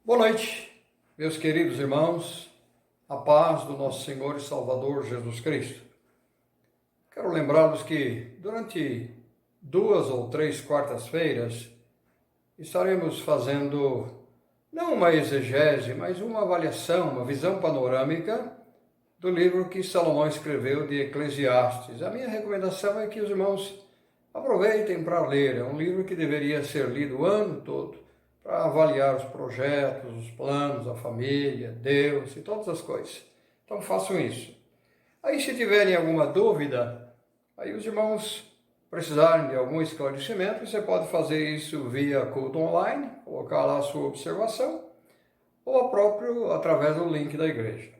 Boa noite, meus queridos irmãos, a paz do nosso Senhor e Salvador Jesus Cristo. Quero lembrá-los que durante 2 ou 3 quartas-feiras estaremos fazendo não uma exegese, mas uma avaliação, uma visão panorâmica do livro que Salomão escreveu de Eclesiastes. A minha recomendação é que os irmãos aproveitem para ler. É um livro que deveria ser lido o ano todo, para avaliar os projetos, os planos, a família, Deus e todas as coisas. Então façam isso. Aí se tiverem alguma dúvida, aí os irmãos precisarem de algum esclarecimento, você pode fazer isso via culto online, colocar lá a sua observação, ou através do link da igreja.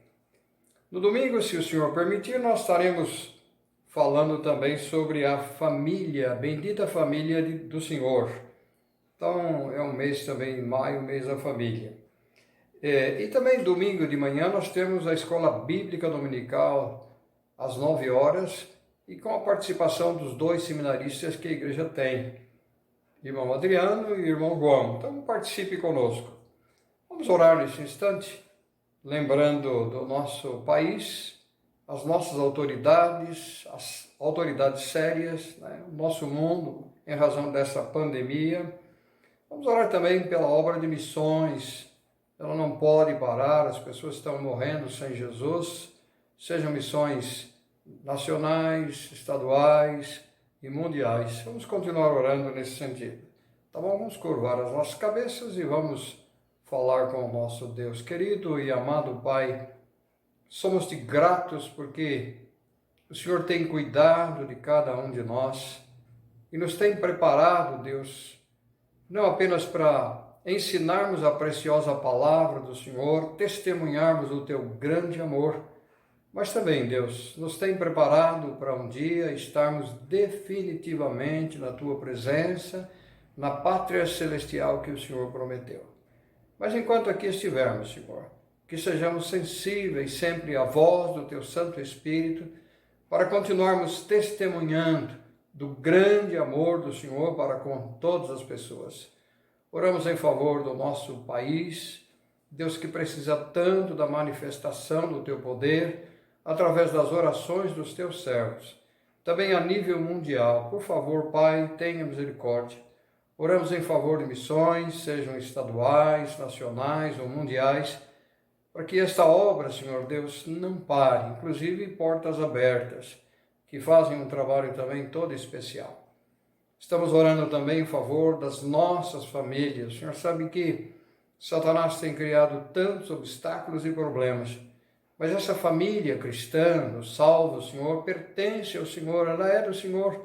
No domingo, se o Senhor permitir, nós estaremos falando também sobre a família, a bendita família do Senhor. Então, é um mês também, maio, mês da família. E também domingo de manhã nós temos a escola bíblica dominical às 9 horas e com a participação dos 2 seminaristas que a igreja tem, irmão Adriano e irmão João. Então, participe conosco. Vamos orar nesse instante, lembrando do nosso país, as nossas autoridades, as autoridades sérias, né? O nosso mundo, em razão dessa pandemia. Vamos orar também pela obra de missões. Ela não pode parar, as pessoas estão morrendo sem Jesus, sejam missões nacionais, estaduais e mundiais. Vamos continuar orando nesse sentido. Tá bom? Vamos curvar as nossas cabeças e vamos falar com o nosso Deus querido e amado Pai. Somos-te gratos porque o Senhor tem cuidado de cada um de nós e nos tem preparado, Deus, não apenas para ensinarmos a preciosa palavra do Senhor, testemunharmos o teu grande amor, mas também, Deus, nos tem preparado para um dia estarmos definitivamente na tua presença, na pátria celestial que o Senhor prometeu. Mas enquanto aqui estivermos, Senhor, que sejamos sensíveis sempre à voz do teu Santo Espírito, para continuarmos testemunhando do grande amor do Senhor para com todas as pessoas. Oramos em favor do nosso país, Deus que precisa tanto da manifestação do teu poder, através das orações dos teus servos. Também a nível mundial, por favor, Pai, tenha misericórdia. Oramos em favor de missões, sejam estaduais, nacionais ou mundiais, para que esta obra, Senhor Deus, não pare, inclusive portas abertas, que fazem um trabalho também todo especial. Estamos orando também em favor das nossas famílias. O Senhor sabe que Satanás tem criado tantos obstáculos e problemas, mas essa família cristã, o salvo, Senhor, pertence ao Senhor, ela é do Senhor.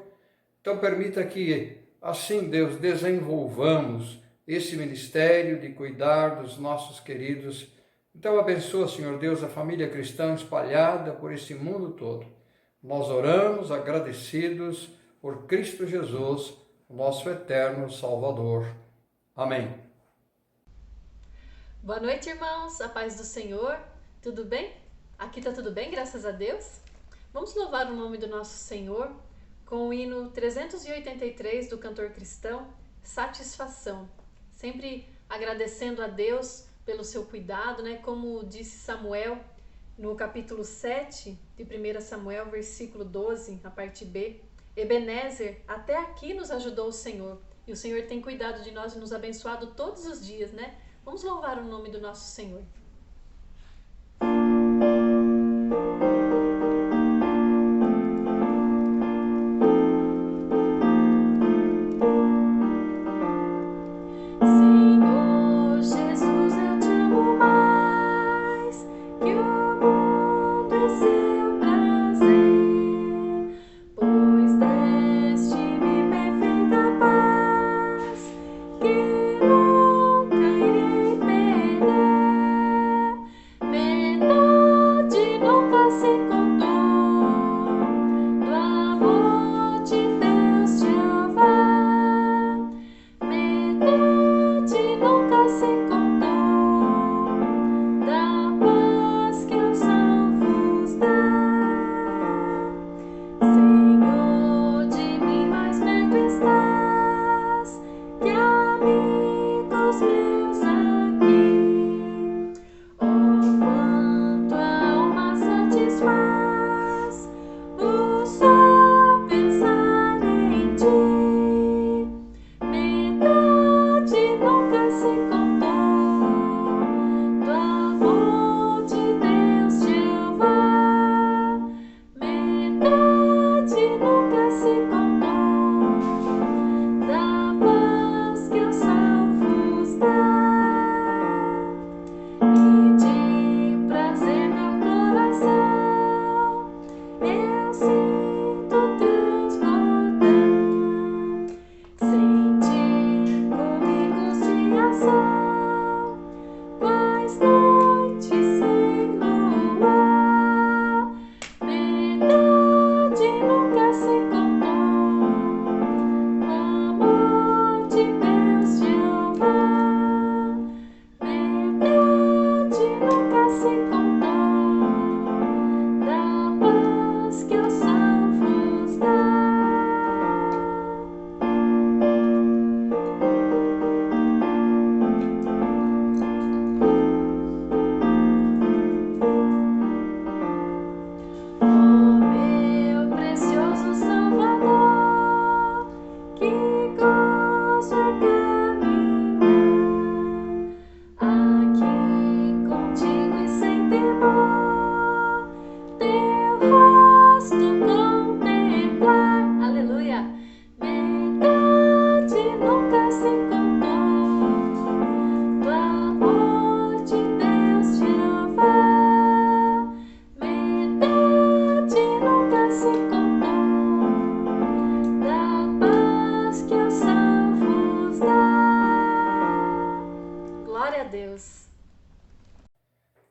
Então permita que, assim, Deus, desenvolvamos esse ministério de cuidar dos nossos queridos. Então abençoa, Senhor Deus, a família cristã espalhada por esse mundo todo. Nós oramos agradecidos por Cristo Jesus, o nosso eterno Salvador. Amém. Boa noite, irmãos. A paz do Senhor. Tudo bem? Aqui tá tudo bem, graças a Deus. Vamos louvar o nome do nosso Senhor com o hino 383 do cantor cristão, Satisfação. Sempre agradecendo a Deus pelo seu cuidado, né? Como disse Samuel no capítulo 7 de 1 Samuel, versículo 12, a parte B. Ebenezer, até aqui nos ajudou o Senhor. E o Senhor tem cuidado de nós e nos abençoado todos os dias, né? Vamos louvar o nome do nosso Senhor. Que nunca irei perder.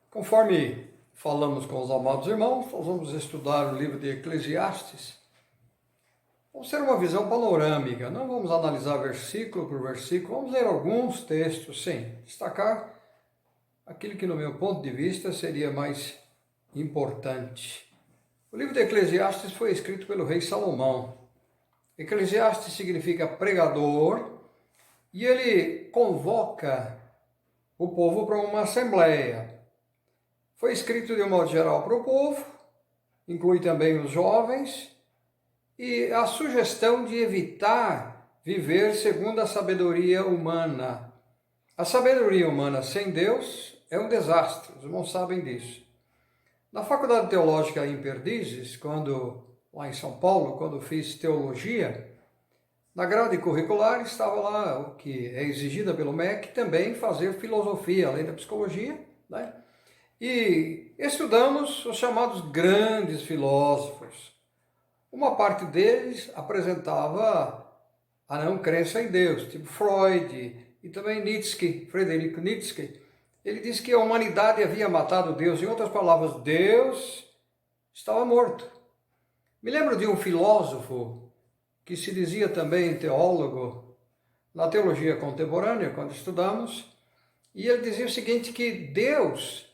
Conforme falamos com os amados irmãos, nós vamos estudar o livro de Eclesiastes. Vamos ter uma visão panorâmica, não vamos analisar versículo por versículo, vamos ler alguns textos, sim, destacar aquilo que, no meu ponto de vista, seria mais importante. O livro de Eclesiastes foi escrito pelo rei Salomão. Eclesiastes significa pregador e ele convoca o povo para uma assembleia. Foi escrito de um modo geral para o povo, inclui também os jovens, e a sugestão de evitar viver segundo a sabedoria humana. A sabedoria humana sem Deus é um desastre, os irmãos sabem disso. Na Faculdade Teológica em Perdizes, lá em São Paulo, quando fiz teologia, na grade curricular estava lá o que é exigida pelo MEC, também fazer filosofia, além da psicologia, né? E estudamos os chamados grandes filósofos. Uma parte deles apresentava a não crença em Deus, tipo Freud e também Nietzsche, Friedrich Nietzsche. Ele disse que a humanidade havia matado Deus. Em outras palavras, Deus estava morto. Me lembro de um filósofo que se dizia também teólogo na teologia contemporânea, quando estudamos, e ele dizia o seguinte, que Deus,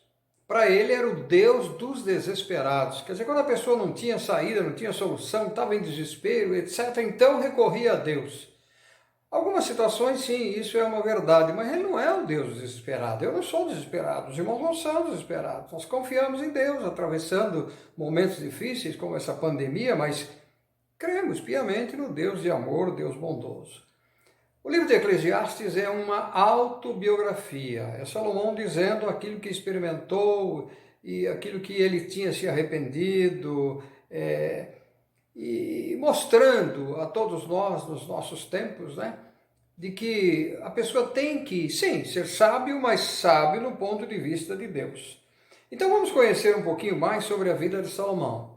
para ele, era o Deus dos desesperados. Quer dizer, quando a pessoa não tinha saída, não tinha solução, estava em desespero, etc., então recorria a Deus. Algumas situações, sim, isso é uma verdade, mas ele não é o Deus desesperado. Eu não sou desesperado, os irmãos não são desesperados. Nós confiamos em Deus, atravessando momentos difíceis como essa pandemia, mas cremos piamente no Deus de amor, Deus bondoso. O livro de Eclesiastes é uma autobiografia, é Salomão dizendo aquilo que experimentou e aquilo que ele tinha se arrependido, e mostrando a todos nós, nos nossos tempos, né, de que a pessoa tem que, sim, ser sábio, mas sábio no ponto de vista de Deus. Então vamos conhecer um pouquinho mais sobre a vida de Salomão.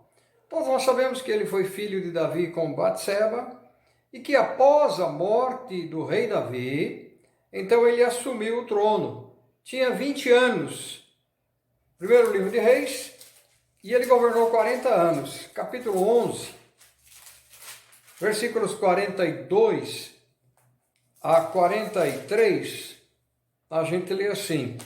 Todos nós sabemos que ele foi filho de Davi com Batseba, e que após a morte do rei Davi, então ele assumiu o trono. Tinha 20 anos. Primeiro livro de Reis, e ele governou 40 anos. Capítulo 11, versículos 42 a 43, a gente lê assim: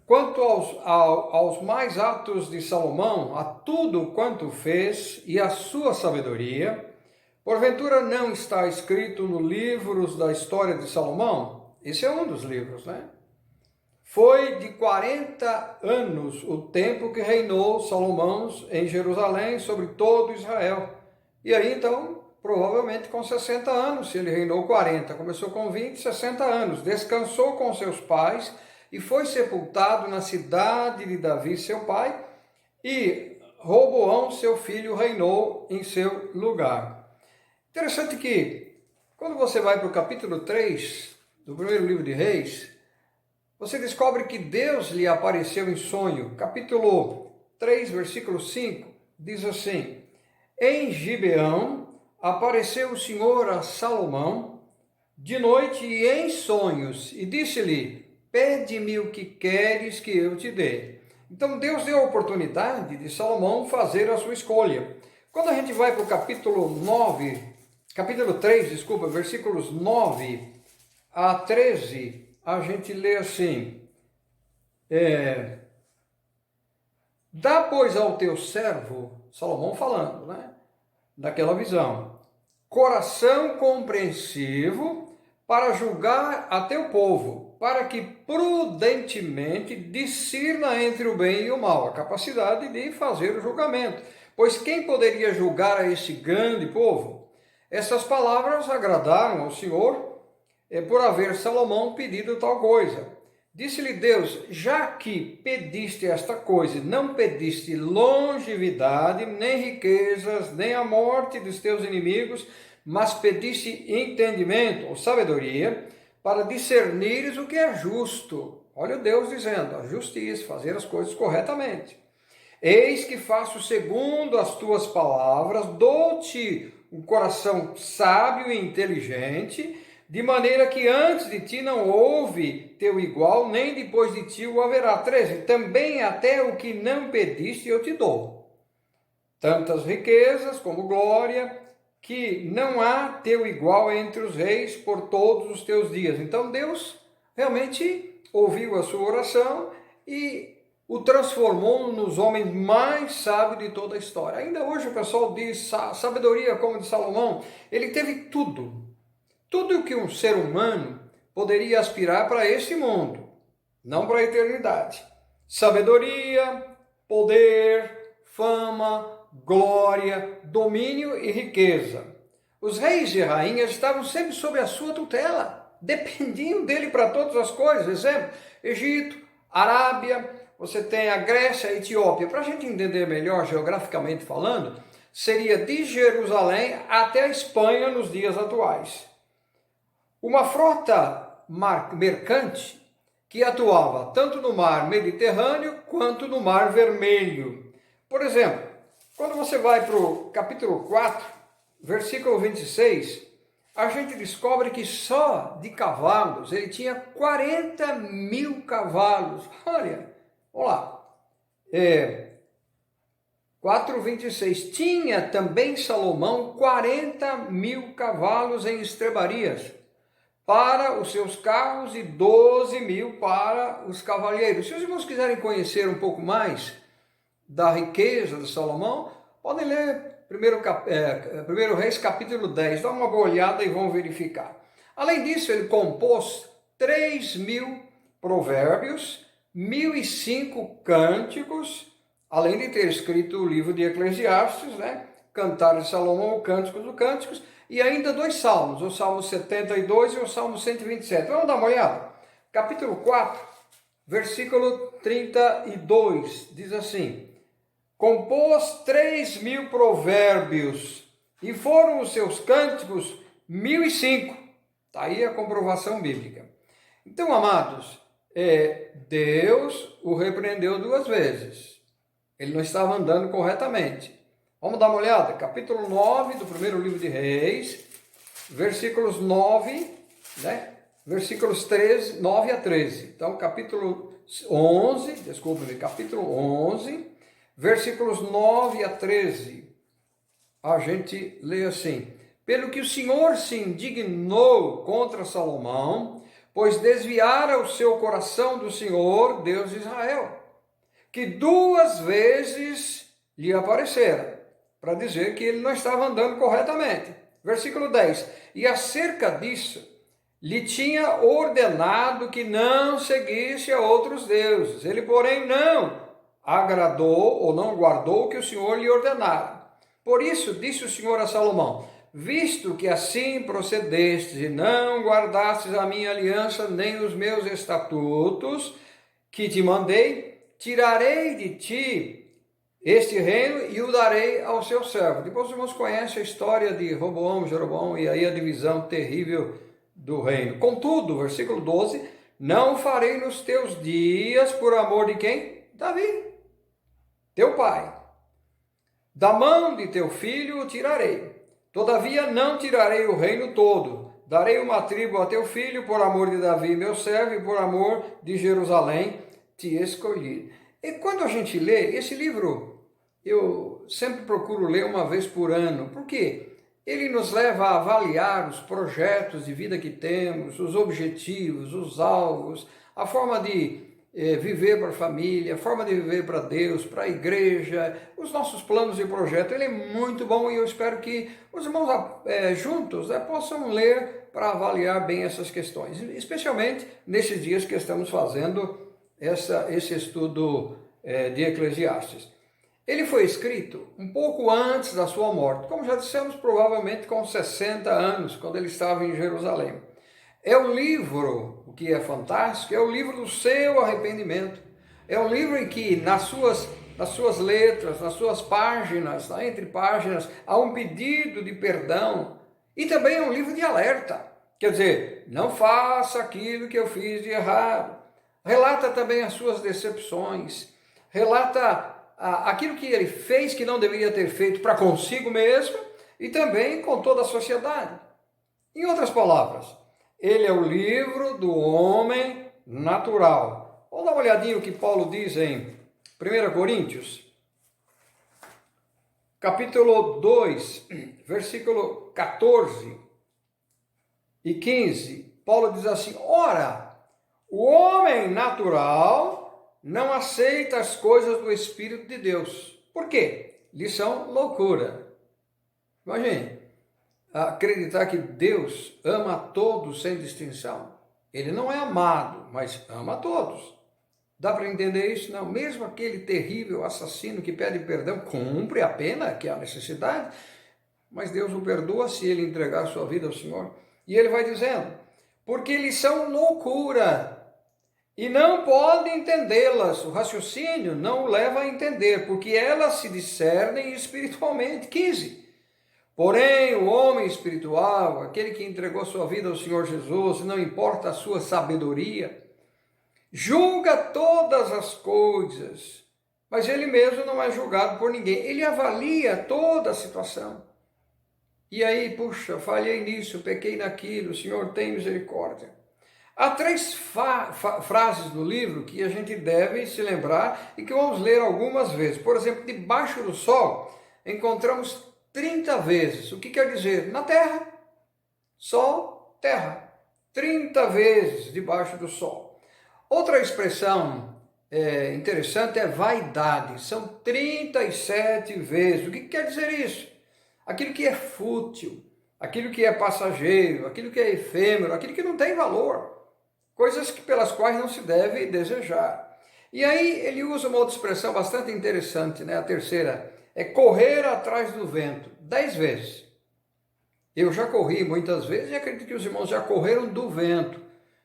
Quanto aos mais atos de Salomão, a tudo quanto fez e a sua sabedoria, porventura não está escrito no livro da história de Salomão? Esse é um dos livros, né? Foi de 40 anos o tempo que reinou Salomão em Jerusalém sobre todo Israel. E aí, então, provavelmente com 60 anos, se ele reinou 40, começou com 20, 60 anos, descansou com seus pais e foi sepultado na cidade de Davi, seu pai, e Roboão, seu filho, reinou em seu lugar. Interessante que, quando você vai para o capítulo 3 do primeiro livro de Reis, você descobre que Deus lhe apareceu em sonho. Capítulo 3, versículo 5, diz assim: Em Gibeão apareceu o Senhor a Salomão de noite e em sonhos, e disse-lhe: pede-me o que queres que eu te dê. Então Deus deu a oportunidade de Salomão fazer a sua escolha. Quando a gente vai para o capítulo 3, desculpa, versículos 9 a 13, a gente lê assim: dá, pois, ao teu servo, Salomão falando, né? Daquela visão, coração compreensivo para julgar a teu povo, para que prudentemente discirna entre o bem e o mal, a capacidade de fazer o julgamento. Pois quem poderia julgar a esse grande povo? Essas palavras agradaram ao Senhor, por haver Salomão pedido tal coisa. Disse-lhe Deus: já que pediste esta coisa, não pediste longevidade, nem riquezas, nem a morte dos teus inimigos, mas pediste entendimento ou sabedoria, para discernires o que é justo. Olha o Deus dizendo, a justiça, fazer as coisas corretamente. Eis que faço segundo as tuas palavras, dou-te um coração sábio e inteligente, de maneira que antes de ti não houve teu igual, nem depois de ti o haverá. 13. Também até o que não pediste eu te dou. Tantas riquezas como glória, que não há teu igual entre os reis por todos os teus dias. Então Deus realmente ouviu a sua oração e o transformou nos homens mais sábios de toda a história. Ainda hoje o pessoal diz sabedoria como de Salomão. Ele teve tudo. Tudo o que um ser humano poderia aspirar para esse mundo, não para a eternidade. Sabedoria, poder, fama, glória, domínio e riqueza. Os reis e rainhas estavam sempre sob a sua tutela, dependiam dele para todas as coisas. Exemplo, Egito, Arábia, você tem a Grécia, a Etiópia. Para a gente entender melhor, geograficamente falando, seria de Jerusalém até a Espanha nos dias atuais. Uma frota mercante que atuava tanto no mar Mediterrâneo quanto no mar Vermelho. Por exemplo, quando você vai para o capítulo 4, versículo 26, a gente descobre que só de cavalos ele tinha 40.000 cavalos. Olha, vamos lá. 4:26. Tinha também Salomão 40.000 cavalos em estrebarias para os seus carros e 12.000 para os cavalheiros. Se os irmãos quiserem conhecer um pouco mais da riqueza de Salomão, podem ler 1 Reis capítulo 10, dá uma boa olhada e vão verificar. Além disso, ele compôs 3.000 provérbios, 1.005 cânticos, além de ter escrito o livro de Eclesiastes, né? Cantares de Salomão, Cânticos dos Cânticos, e ainda 2 salmos, o Salmo 72 e o Salmo 127. Vamos dar uma olhada? Capítulo 4, versículo 32, diz assim: compôs 3.000 provérbios, e foram os seus cânticos 1.005. Está aí a comprovação bíblica. Então, amados, Deus o repreendeu 2 vezes. Ele não estava andando corretamente. Vamos dar uma olhada? Capítulo 9 do primeiro livro de Reis, versículos 9, né? Versículos 9 a 13. Então, capítulo 11, capítulo 11, versículos 9 a 13. A gente lê assim: pelo que o Senhor se indignou contra Salomão, pois desviara o seu coração do Senhor, Deus de Israel, que 2 vezes lhe aparecera, para dizer que ele não estava andando corretamente. Versículo 10. E acerca disso, lhe tinha ordenado que não seguisse a outros deuses. Ele, porém, não agradou ou não guardou o que o Senhor lhe ordenara. Por isso, disse o Senhor a Salomão: visto que assim procedestes e não guardastes a minha aliança nem os meus estatutos que te mandei, tirarei de ti este reino e o darei ao seu servo. Depois os irmãos conhecem a história de Roboão, Jeroboão e aí a divisão terrível do reino. Contudo, versículo 12, não farei nos teus dias por amor de quem? Davi, teu pai. Da mão de teu filho o tirarei. Todavia não tirarei o reino todo darei uma tribo a teu filho, por amor de Davi, meu servo, e por amor de Jerusalém, te escolhi. E quando a gente lê esse livro, eu sempre procuro ler uma vez por ano. Por quê? Ele nos leva a avaliar os projetos de vida que temos, os objetivos, os alvos, a forma de viver para a família, a forma de viver para Deus, para a igreja, os nossos planos e projetos. Ele é muito bom e eu espero que os irmãos juntos possam ler para avaliar bem essas questões, especialmente nesses dias que estamos fazendo esse estudo de Eclesiastes. Ele foi escrito um pouco antes da sua morte, como já dissemos, provavelmente com 60 anos, quando ele estava em Jerusalém. É um livro, o que é fantástico, é o livro do seu arrependimento. É um livro em que, nas suas letras, nas suas páginas, entre páginas, há um pedido de perdão. E também é um livro de alerta. Quer dizer, não faça aquilo que eu fiz de errado. Relata também as suas decepções. Relata aquilo que ele fez que não deveria ter feito para consigo mesmo e também com toda a sociedade. Em outras palavras, ele é o livro do homem natural. Vamos dar uma olhadinha o que Paulo diz em 1 Coríntios, capítulo 2, versículo 14 e 15. Paulo diz assim: ora, o homem natural não aceita as coisas do Espírito de Deus. Por quê? Lhes são loucura. Imagine, acreditar que Deus ama a todos sem distinção. Ele não é amado, mas ama a todos. Dá para entender isso? Não. Mesmo aquele terrível assassino que pede perdão, cumpre a pena, que é a necessidade, mas Deus o perdoa se ele entregar sua vida ao Senhor. E ele vai dizendo, porque eles são loucura e não pode entendê-las, o raciocínio não o leva a entender, porque elas se discernem espiritualmente. 15. Porém, o homem espiritual, aquele que entregou sua vida ao Senhor Jesus, não importa a sua sabedoria, julga todas as coisas, mas ele mesmo não é julgado por ninguém. Ele avalia toda a situação. E aí, puxa, falhei nisso, pequei naquilo, o Senhor tem misericórdia. Há 3 frases no livro que a gente deve se lembrar e que vamos ler algumas vezes. Por exemplo, debaixo do sol, encontramos 30 vezes. O que quer dizer? Na terra, sol, terra. 30 vezes debaixo do sol. Outra expressão interessante é vaidade. São 37 vezes. O que quer dizer isso? Aquilo que é fútil, aquilo que é passageiro, aquilo que é efêmero, aquilo que não tem valor. Coisas pelas quais não se deve desejar. E aí ele usa uma outra expressão bastante interessante, né? A terceira é correr atrás do vento, 10 vezes. Eu já corri muitas vezes e acredito que os irmãos já correram do vento.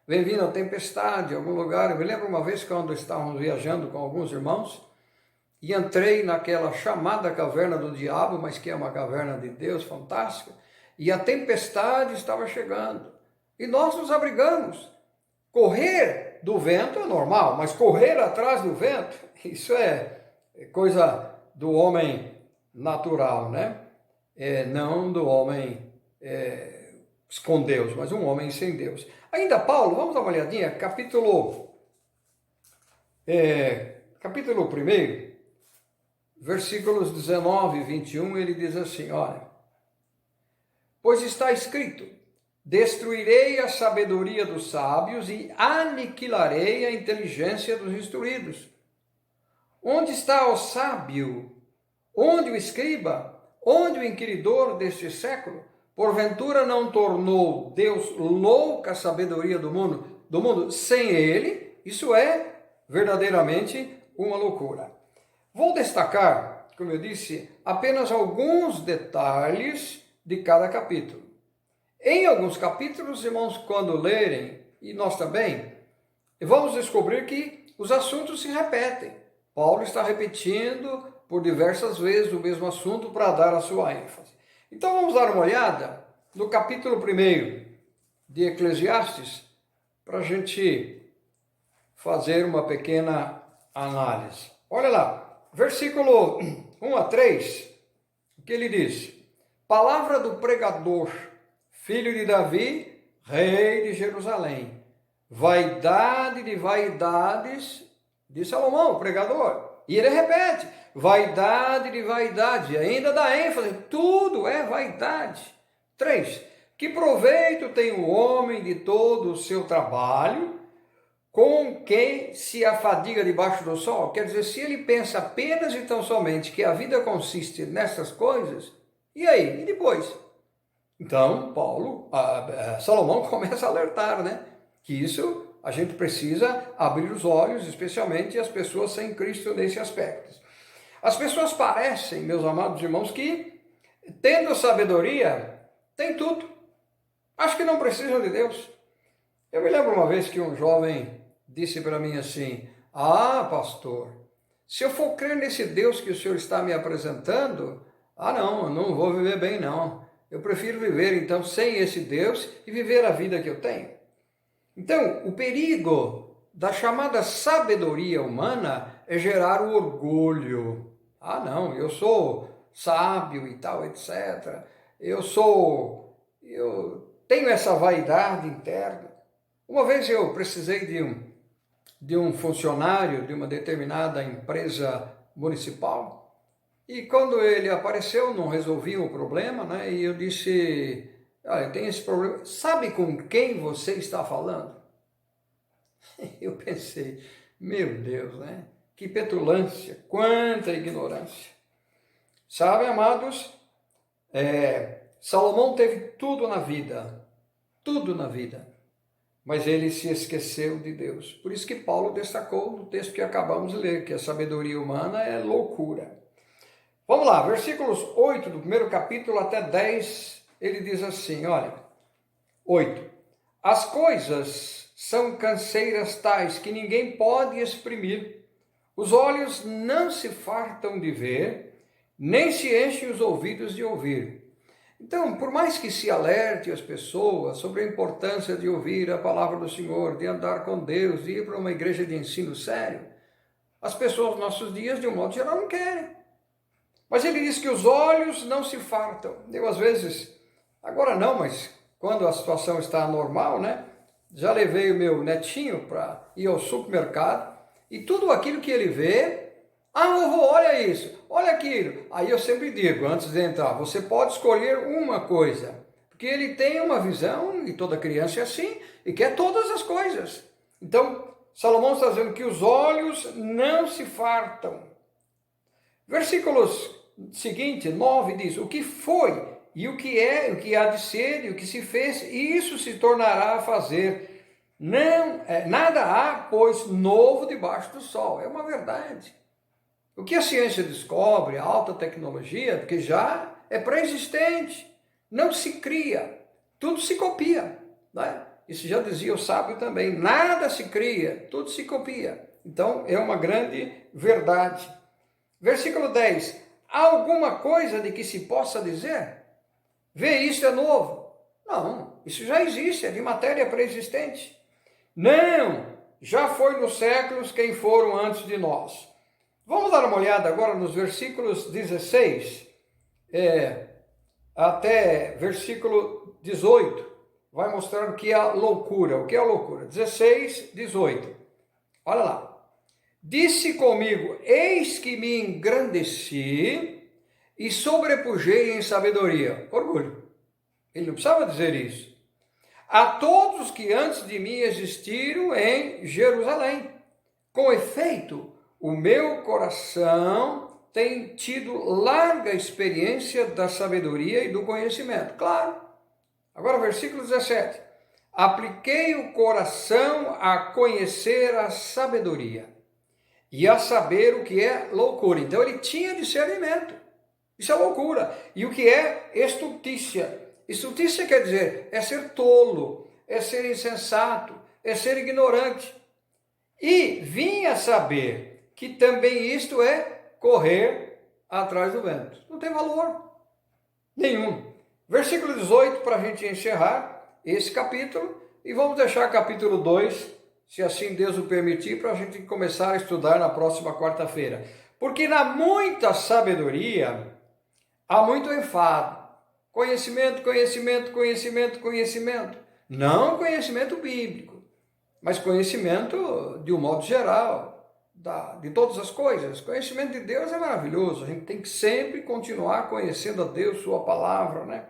Vem vindo a tempestade em algum lugar. Eu me lembro uma vez quando estávamos viajando com alguns irmãos e entrei naquela chamada caverna do diabo, mas que é uma caverna de Deus fantástica, e a tempestade estava chegando. E nós nos abrigamos. Correr do vento é normal, mas correr atrás do vento, isso é coisa do homem natural, né? Não do homem com Deus, mas um homem sem Deus. Ainda Paulo, vamos dar uma olhadinha, capítulo 1, versículos 19 e 21, ele diz assim, olha, pois está escrito, destruirei a sabedoria dos sábios e aniquilarei a inteligência dos instruídos. Onde está o sábio? Onde o escriba? Onde o inquiridor deste século? Porventura não tornou Deus louca a sabedoria do mundo? Sem ele, isso é verdadeiramente uma loucura. Vou destacar, como eu disse, apenas alguns detalhes de cada capítulo. Em alguns capítulos, irmãos, quando lerem, e nós também, vamos descobrir que os assuntos se repetem. Paulo está repetindo por diversas vezes o mesmo assunto para dar a sua ênfase. Então vamos dar uma olhada no capítulo 1 de Eclesiastes, para a gente fazer uma pequena análise. Olha lá, versículo 1 a 3, o que ele diz? Palavra do pregador, filho de Davi, rei de Jerusalém. Vaidade de vaidades de Salomão, o pregador. E ele repete, vaidade de vaidade, ainda dá ênfase, tudo é vaidade. 3. Que proveito tem o homem de todo o seu trabalho, com quem se afadiga debaixo do sol? Quer dizer, se ele pensa apenas e tão somente que a vida consiste nessas coisas, e aí? E depois? Então, Salomão começa a alertar, né? Que isso a gente precisa abrir os olhos, especialmente as pessoas sem Cristo nesse aspecto. As pessoas parecem, meus amados irmãos, que tendo sabedoria, tem tudo. Acho que não precisam de Deus. Eu me lembro uma vez que um jovem disse para mim assim, pastor, se eu for crer nesse Deus que o senhor está me apresentando, não, eu não vou viver bem não. Eu prefiro viver então sem esse Deus e viver a vida que eu tenho. Então, o perigo da chamada sabedoria humana é gerar o orgulho. Não, eu sou sábio e tal, etc. Eu tenho essa vaidade interna. Uma vez eu precisei de um funcionário de uma determinada empresa municipal e quando ele apareceu não resolvia o problema, né? E eu disse, olha, tem esse problema, sabe com quem você está falando? Eu pensei, meu Deus, né? Que petulância, quanta ignorância. Sabe, amados, Salomão teve tudo na vida, mas ele se esqueceu de Deus. Por isso que Paulo destacou no texto que acabamos de ler, que a sabedoria humana é loucura. Vamos lá, versículos 8 do primeiro capítulo até 10, ele diz assim, olha, 8. As coisas são canseiras tais que ninguém pode exprimir. Os olhos não se fartam de ver, nem se enchem os ouvidos de ouvir. Então, por mais que se alerte as pessoas sobre a importância de ouvir a palavra do Senhor, de andar com Deus, de ir para uma igreja de ensino sério, as pessoas nos nossos dias, de um modo geral, não querem. Mas ele diz que os olhos não se fartam. Eu, às vezes, agora não, mas quando a situação está normal, né? Já levei o meu netinho para ir ao supermercado e tudo aquilo que ele vê, vovô, olha isso, olha aquilo. Aí eu sempre digo, antes de entrar, você pode escolher uma coisa, porque ele tem uma visão, e toda criança é assim, e quer todas as coisas. Então, Salomão está dizendo que os olhos não se fartam. Versículos seguinte, 9, diz, o que foi, e o que é, o que há de ser, e o que se fez, isso se tornará a fazer. Nada há, pois, novo debaixo do sol. É uma verdade. O que a ciência descobre, a alta tecnologia, porque já é pré-existente, não se cria, tudo se copia, né? Isso já dizia o sábio também, nada se cria, tudo se copia. Então, é uma grande verdade. Versículo 10, há alguma coisa de que se possa dizer? Vê, isso é novo. Não, isso já existe, é de matéria pré-existente. Não, já foi nos séculos quem foram antes de nós. Vamos dar uma olhada agora nos versículos 16 até versículo 18. Vai mostrar o que é loucura. O que é loucura? 16, 18. Olha lá. Disse comigo, eis que me engrandeci e sobrepujei em sabedoria. Orgulho. Ele não precisava dizer isso. A todos que antes de mim existiram em Jerusalém. Com efeito, o meu coração tem tido larga experiência da sabedoria e do conhecimento. Claro. Agora, versículo 17. Apliquei o coração a conhecer a sabedoria e a saber o que é loucura. Então, ele tinha discernimento. Isso é loucura. E o que é estultícia? Estultícia quer dizer, é ser tolo, é ser insensato, é ser ignorante. E vinha saber que também isto é correr atrás do vento. Não tem valor nenhum. Versículo 18, para a gente encerrar esse capítulo, e vamos deixar capítulo 2, se assim Deus o permitir, para a gente começar a estudar na próxima quarta-feira. Porque na muita sabedoria, há muito enfado. Conhecimento, conhecimento, conhecimento, conhecimento. Não conhecimento bíblico, mas conhecimento de um modo geral, de todas as coisas. Conhecimento de Deus é maravilhoso, a gente tem que sempre continuar conhecendo a Deus, sua palavra, né?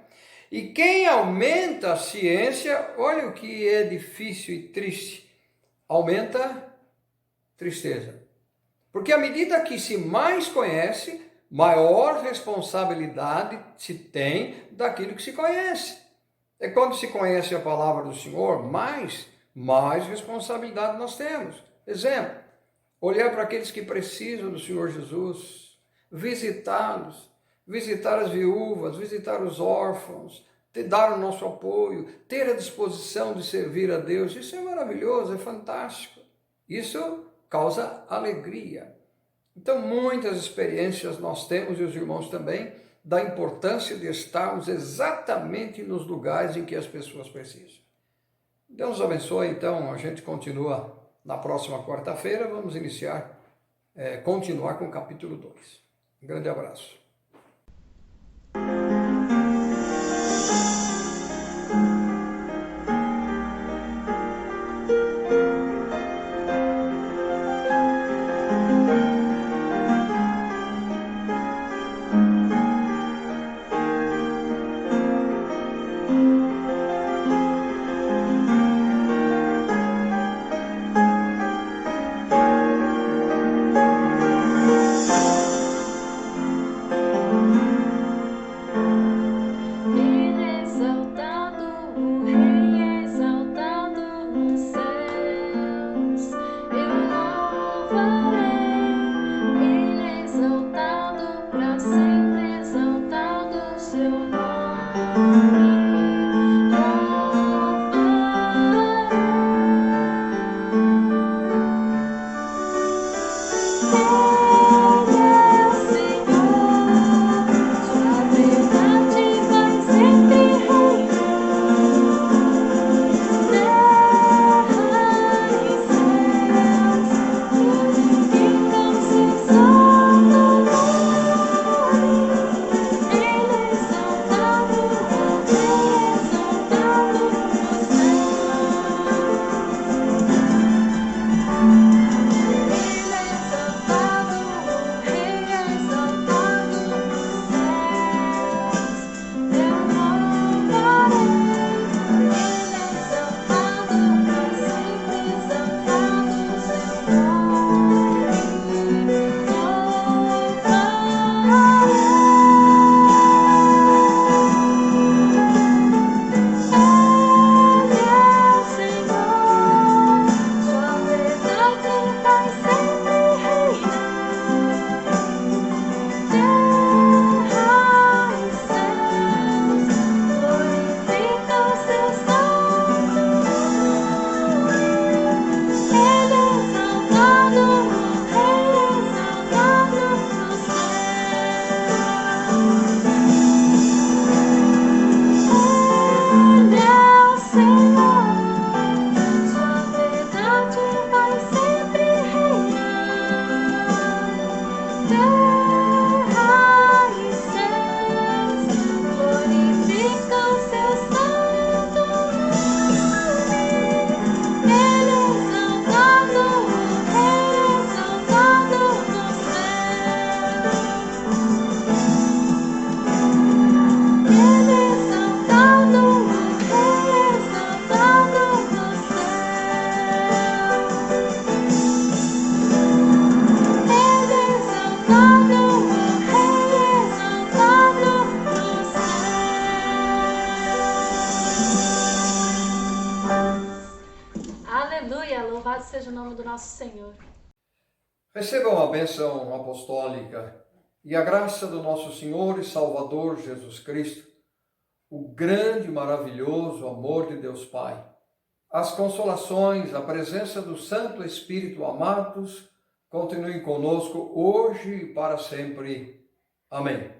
E quem aumenta a ciência, olha o que é difícil e triste, aumenta tristeza. Porque à medida que se mais conhece, maior responsabilidade se tem daquilo que se conhece. É quando se conhece a palavra do Senhor, mais responsabilidade nós temos. Exemplo, olhar para aqueles que precisam do Senhor Jesus, visitá-los, visitar as viúvas, visitar os órfãos, dar o nosso apoio, ter a disposição de servir a Deus. Isso é maravilhoso, é fantástico. Isso causa alegria. Então, muitas experiências nós temos, e os irmãos também, da importância de estarmos exatamente nos lugares em que as pessoas precisam. Deus nos abençoe, então, a gente continua na próxima quarta-feira, vamos continuar com o capítulo 2. Um grande abraço. Louvado seja o nome do nosso Senhor. Recebam a bênção apostólica e a graça do nosso Senhor e Salvador Jesus Cristo, o grande e maravilhoso amor de Deus Pai, as consolações, a presença do Santo Espírito amados, continuem conosco hoje e para sempre. Amém.